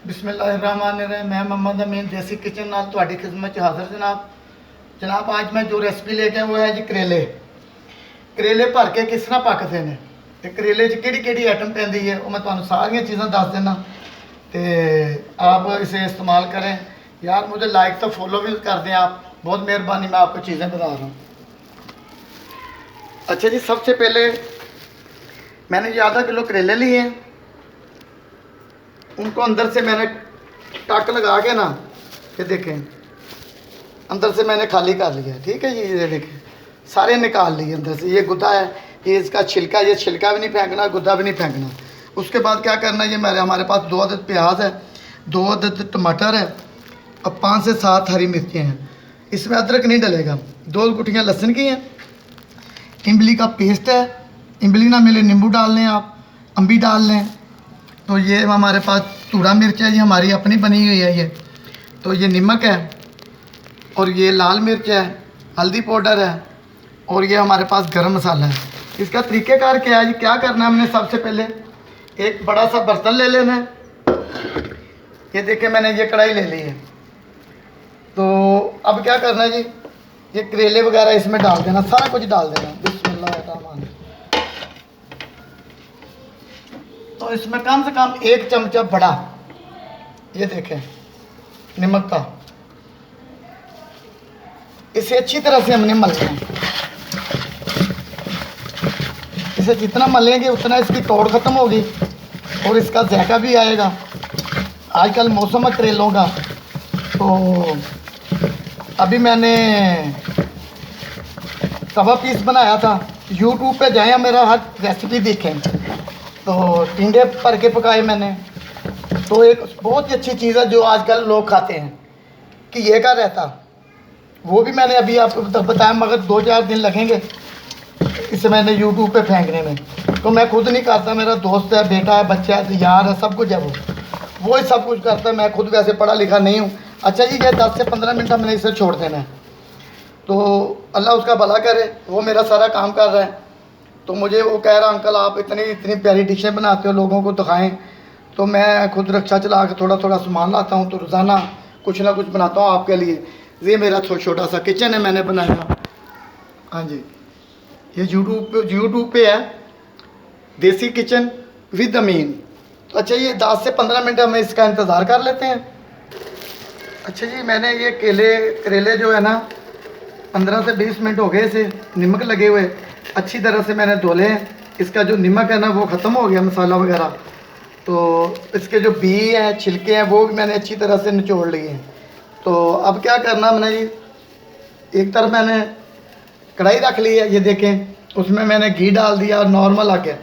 बिस्मिल्लाहिर्रहमानिर्रहीम। मैं मोहम्मद अमीन देसी किचन नाल तुहाडी खिदमत च हाज़र जनाब। आज मैं जो रेसिपी लेके आया वो है जी करेले। करेले भर के किस तरह पकते हैं तो करेले कि आइटम पैंदी है वो मैं तुहानू सारियां चीज़ां दस देना तो आप इसे इस्तेमाल करें। यार मुझे लाइक तो फॉलो भी कर दें आप, बहुत मेहरबानी। मैं आपको चीज़ें बता रहा हूँ। अच्छा जी, सबसे पहले मैंने ये आधा किलो करेले लिए हैं। उनको अंदर से मैंने टक लगा के ना, ये देखें अंदर से मैंने खाली कर लिया है। ठीक है जी, ये देखें सारे निकाल लिए अंदर से। ये गुद्दा है, ये इसका छिलका, ये छिलका भी नहीं फेंकना, गुद्दा भी नहीं फेंकना। उसके बाद क्या करना है, ये हमारे पास 2 अदद प्याज है, 2 अदद टमाटर है और 5 से 7 हरी मिर्चें हैं। इसमें अदरक नहीं डलेगा। 2 गुठियाँ लहसुन की हैं। इमली का पेस्ट है, इमली ना मिले नींबू डाल लें, आप अम्बी डाल लें। तो ये हमारे पास तूड़ा मिर्च है, ये हमारी अपनी बनी हुई है। ये तो ये नमक है और ये लाल मिर्च है, हल्दी पाउडर है और ये हमारे पास गरम मसाला है। इसका तरीक़ेकार क्या है जी, क्या करना है हमने, सबसे पहले एक बड़ा सा बर्तन ले लेना है। ये देखिए मैंने ये कढ़ाई ले ली है। तो अब क्या करना है जी, ये करेले वगैरह इसमें डाल देना, सारा कुछ डाल देना। बिस्मिल्लाह। तो इसमें कम से कम 1 चमचा बड़ा, ये देखें नमक का, इसे अच्छी तरह से हमने मलना है। इसे जितना मलेंगे उतना इसकी कौड़ ख़त्म होगी और इसका जायका भी आएगा। आजकल मौसम है करेलों का। तो अभी मैंने तवा पीस बनाया था, यूट्यूब पे जाएं, मेरा हर रेसिपी देखें। तो टिंडे भर के पकाए मैंने। तो एक बहुत ही अच्छी चीज़ है जो आजकल लोग खाते हैं कि ये का रहता, वो भी मैंने अभी आपको बताया, मगर 2-4 दिन लगेंगे इसे मैंने यूट्यूब पे फेंकने में। तो मैं खुद नहीं करता, मेरा दोस्त है, बेटा है, बच्चा है, यार है, सब कुछ है, वो ही सब कुछ करता है। मैं खुद वैसे पढ़ा लिखा नहीं हूँ। अच्छा जी, ये 10 से 15 मिनट हमने इसे छोड़ देना है। तो अल्लाह उसका भला करे, वो मेरा सारा काम कर रहा है। तो मुझे वो कह रहा, अंकल आप इतनी प्यारी डिशें बनाते हो, लोगों को दिखाएं। तो मैं खुद रिक्शा चला के थोड़ा थोड़ा सामान लाता हूँ, तो रोज़ाना कुछ ना कुछ बनाता हूँ आपके लिए। ये मेरा छोटा सा किचन है, मैंने बनाया। हाँ जी, ये यूट्यूब पे है, देसी किचन विद अमीन। तो अच्छा, ये 10 से 15 मिनट हम इसका इंतज़ार कर लेते हैं। अच्छा जी, मैंने ये करेले जो है ना 15 से 20 मिनट हो गए इसे नमक लगे हुए, अच्छी तरह से मैंने धो ले। इसका जो नमक है ना वो ख़त्म हो गया, मसाला वगैरह। तो इसके जो बी हैं, छिलके हैं, वो भी मैंने अच्छी तरह से निचोड़ लिए हैं। तो अब क्या करना मैंने जी, एक तरफ मैंने कढ़ाई रख ली है, ये देखें उसमें मैंने घी डाल दिया और नॉर्मल आके।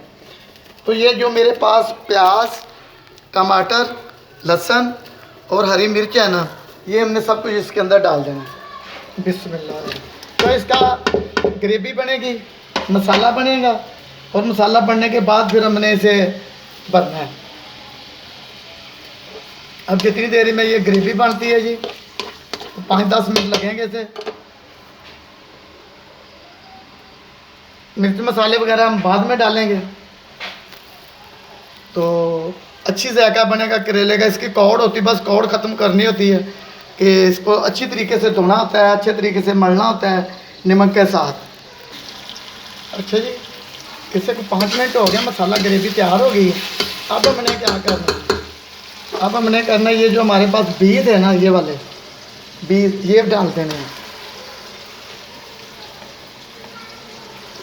तो ये जो मेरे पास प्याज, टमाटर, लहसुन और हरी मिर्च है ना, ये हमने सब कुछ इसके अंदर डाल देना। बिस्मिल्लाह। तो इसका ग्रेवी बनेगी, मसाला बनेगा और मसाला बनने के बाद फिर हमने इसे भरना है। अब जितनी देरी में ये ग्रेवी बनती है जी, तो 5-10 मिनट लगेंगे इसे। मिर्च मसाले वगैरह हम बाद में डालेंगे। तो अच्छी जायका बनेगा करेले का। इसकी कौड़ होती, बस कौड़ ख़त्म करनी होती है कि इसको अच्छी तरीके से धोना होता है, अच्छे तरीके से मलना होता है नमक के साथ। अच्छा जी, इसे को 5 मिनट हो गया, मसाला ग्रेवी तैयार हो गई है। अब हमने क्या करना है, अब हमने करना है, ये जो हमारे पास बीज है ना, ये वाले बीज ये डाल देने हैं।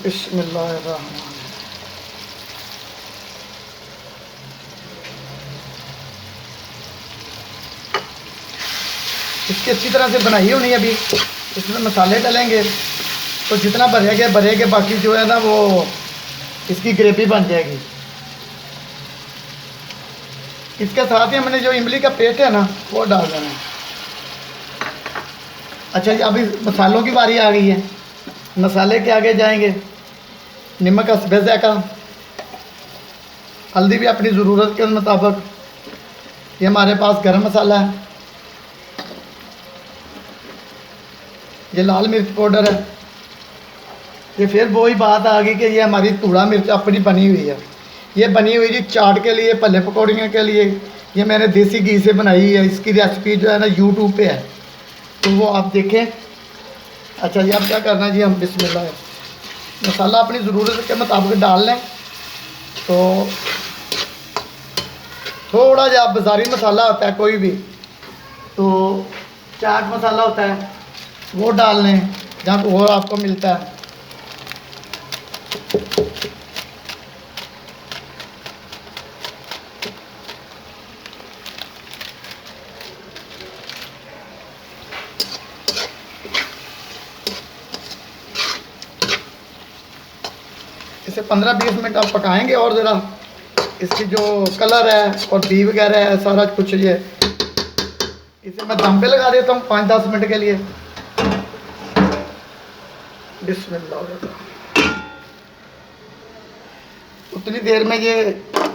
बिस्मिल्लाहिर्रहमानिर्रहीम। इसकी अच्छी तरह से बनाई होनी है। अभी इसमें मसाले डालेंगे तो जितना भरेगे बाकी जो है ना वो इसकी ग्रेवी बन जाएगी। इसके साथ ही हमने जो इमली का पेस्ट है ना वो डाल देना है। अच्छा जी, अभी मसालों की बारी आ गई है। मसाले के आगे जाएंगे, नमक का जायका, हल्दी भी अपनी ज़रूरत के मुताबिक। ये हमारे पास गरम मसाला है, ये लाल मिर्च पाउडर है। ये फिर वही बात आ गई कि ये हमारी तूड़ा मिर्च अपनी बनी हुई है। ये बनी हुई जी चाट के लिए, भले पकौड़ियों के लिए, ये मैंने देसी घी से बनाई है। इसकी रेसिपी जो है ना यूट्यूब पे है, तो वो आप देखें। अच्छा जी, अब क्या करना है जी, हम बिस्मिल्लाह मसाला अपनी ज़रूरत के मुताबिक डाल लें। तो थोड़ा जा बाज़ारी मसाला होता है कोई भी, तो चाट मसाला होता है वो डाल लें जहाँ और आपको मिलता है। इसे 15-20 मिनट आप पकाएंगे और ज़रा इसकी जो कलर है और बी वगैरह है सारा कुछ, ये इसे मैं दम पे लगा देता हूँ 5-10 मिनट के लिए। बिस्मिल्लाह। उतनी देर में ये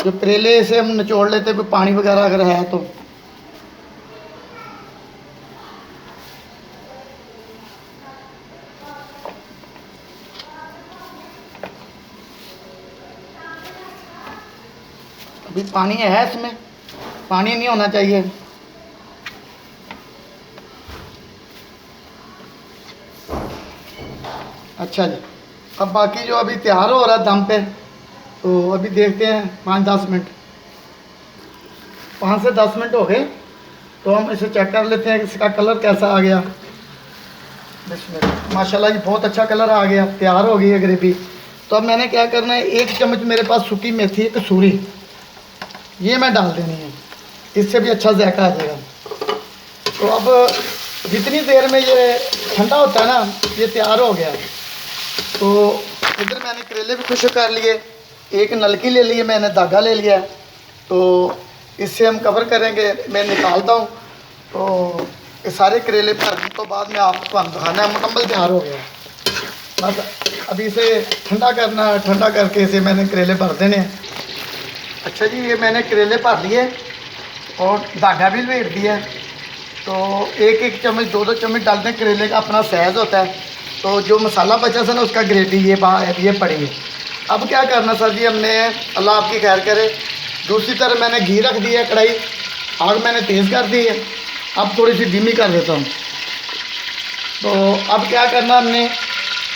जो करेले से हम निचोड़ लेते हैं, पानी वगैरह अगर है तो। अभी पानी है इसमें, पानी नहीं होना चाहिए। अच्छा जी, अब बाकी जो अभी तैयार हो रहा है दम पे, तो अभी देखते हैं 5-10 मिनट, 5 से 10 मिनट हो गए। तो हम इसे चेक कर लेते हैं कि इसका कलर कैसा आ गया। माशाल्लाह जी बहुत अच्छा कलर आ गया, तैयार हो गई है ग्रेवी। तो अब मैंने क्या करना है, 1 चम्मच मेरे पास सूखी मेथी है कसूरी, ये मैं डाल देनी है, इससे भी अच्छा जायका आ जाएगा। तो अब जितनी देर में ये ठंडा होता है ना, ये तैयार हो गया। तो इधर मैंने करेले भी खुश कर लिए, एक नलकी ले ली है मैंने, धागा ले लिया। तो इससे हम कवर करेंगे, मैं निकालता हूँ। तो ये सारे करेले भरने तो बाद में आपको दिखाना है, मुकम्मल तैयार हो गया। बस अभी इसे ठंडा करना है, ठंडा करके इसे मैंने करेले भर देने हैं। अच्छा जी, ये मैंने करेले भर लिए और धागा भी लपेट दिया। तो 1-1 चम्मच 2-2 चम्मच डालते हैं, करेले का अपना साइज़ होता है। तो जो मसाला बचा था ना उसका ग्रेवी ये पड़ी है। अब क्या करना सर जी, हमने अल्लाह आपकी खैर करे, दूसरी तरफ मैंने घी रख दिया है, कढ़ाई आग मैंने तेज़ कर दी है। अब थोड़ी सी धीमी कर देता हूँ। तो अब क्या करना, हमने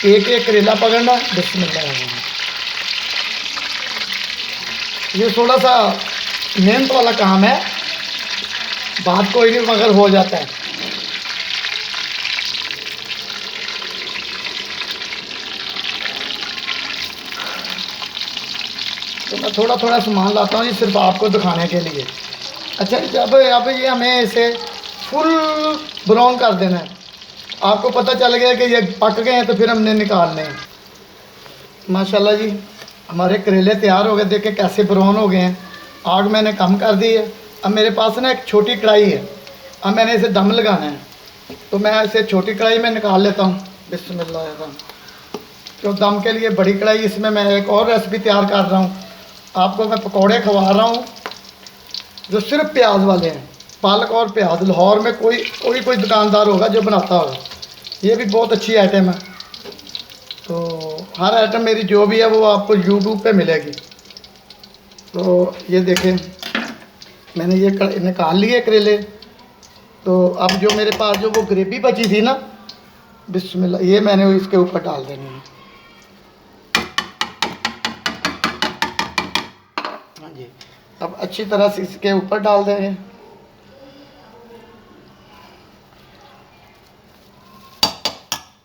एक करेला पकड़ना। बिस्मिल्लाह। ये थोड़ा सा मेहनत वाला काम है, बात कोई नहीं मगर हो जाता है। तो मैं थोड़ा थोड़ा सामान लाता हूँ, ये सिर्फ आपको दिखाने के लिए। अच्छा, जब अब ये हमें इसे फुल ब्राउन कर देना है। आपको पता चल गया कि ये पक गए हैं, तो फिर हमने निकालने हैं। माशाल्लाह जी हमारे करेले तैयार हो गए, देखें कैसे ब्राउन हो गए हैं। आग मैंने कम कर दी है। अब मेरे पास ना एक छोटी कढ़ाई है, अब मैंने इसे दम लगाना है। तो मैं इसे छोटी कढ़ाई में निकाल लेता हूँ। बिस्मिल्लाह। तो दम के लिए बड़ी कढ़ाई, इसमें मैं एक और रेसिपी तैयार कर रहा हूँ। आपको मैं पकौड़े खवा रहा हूँ जो सिर्फ प्याज वाले हैं, पालक और प्याज। लाहौर में कोई दुकानदार होगा जो बनाता होगा, ये भी बहुत अच्छी आइटम है। तो हर आइटम मेरी जो भी है वो आपको यूट्यूब पे मिलेगी। तो ये देखें मैंने ये निकाल लिए करेले। तो अब जो मेरे पास जो वो ग्रेवी बची थी ना, बिस्मिल्लाह, ये मैंने इसके ऊपर डाल देनी है। हाँ जी, अब अच्छी तरह से इसके ऊपर डाल देंगे।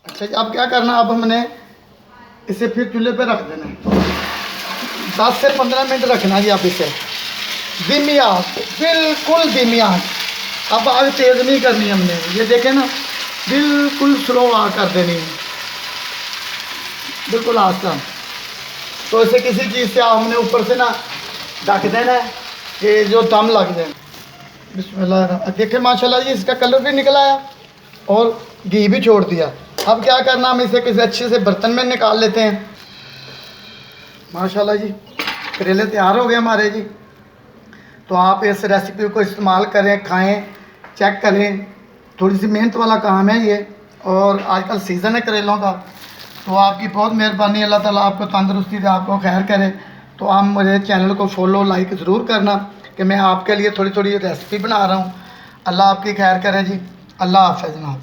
अच्छा, अब क्या करना, अब हमने इसे फिर चूल्हे पे रख देना है। 10 से 15 मिनट रखना जी। आप इसे धीमी आंच, बिल्कुल धीमी आंच। अब आग तेज़ नहीं करनी हमने, ये देखें ना, बिल्कुल स्लो आग कर देनी है, बिल्कुल आस्ता। तो इसे किसी चीज़ से हमने ऊपर से ना ढक देना है कि जो दम लग जाए। बिस्मिल्लाह। देखें माशाल्लाह जी इसका कलर भी निकल आया और घी भी छोड़ दिया। अब क्या करना, हम इसे किसी अच्छे से बर्तन में निकाल लेते हैं। माशाल्लाह जी करेले तैयार हो गए हमारे जी। तो आप इस रेसिपी को इस्तेमाल करें, खाएं, चेक करें। थोड़ी सी मेहनत वाला काम है ये, और आजकल सीज़न है करेलों का। तो आपकी बहुत मेहरबानी, अल्लाह ताला आपको तंदुरुस्ती दे, आपको खैर करे। तो आप मेरे चैनल को फॉलो लाइक ज़रूर करना। कि मैं आपके लिए थोड़ी थोड़ी रेसिपी बना रहा हूँ। अल्लाह आपकी खैर करे जी। अल्लाह हाफ़िज़ जनाब।